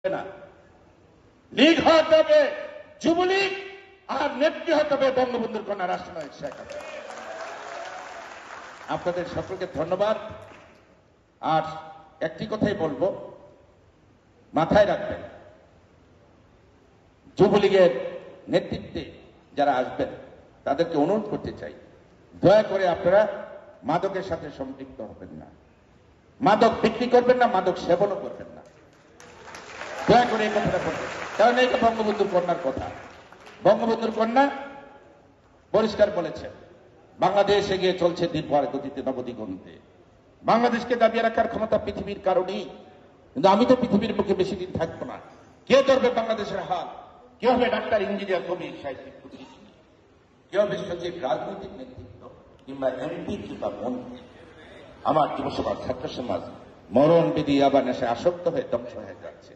না, লীগ হতে হবে যুবলীগ, আর নেত্রী হতে হবে বঙ্গবন্ধুর কন্যা রাষ্ট্রনায়ক শেখ হাসিনা। আপনাদের সকলকে ধন্যবাদ। আর একটি কথাই বলবো, মাথায় রাখবেন, যুবলীগের নেতৃত্বে যারা আসবেন তাদেরকে অনুরোধ করতে চাই, দয়া করে আপনারা মাদকের সাথে সম্পৃক্ত হবেন না, মাদক বিক্রি করবেন না, মাদক সেবনও করবেন না, দয়া করে এই কথাটা বলবেন। কারণ এইটা বঙ্গবন্ধুর কন্যার কথা। বঙ্গবন্ধুর কন্যা পরিষ্কার বলেছেন, বাংলাদেশ এগিয়ে চলছে দিনভর গতিতে নবদিগন্তে। বাংলাদেশকে দাবিয়ে রাখার ক্ষমতা পৃথিবীর কারণেই, কিন্তু আমি তো পৃথিবীর মুখে বেশি দিন থাকবো না। কে ধরবে বাংলাদেশের হাত? কে হবে ডাক্তার, ইঞ্জিনিয়ার, কবি, সাহিত্যিক, বুদ্ধিজীবী? কে হবে সচিব, রাজনৈতিক নেতৃত্ব, কিংবা এমপি কিংবা মন্ত্রী? আমার যুব সমাজ, ছাত্র সমাজ মরণ বিধি আবার নেশায় আসক্ত হয়ে ধ্বংস হয়ে যাচ্ছে।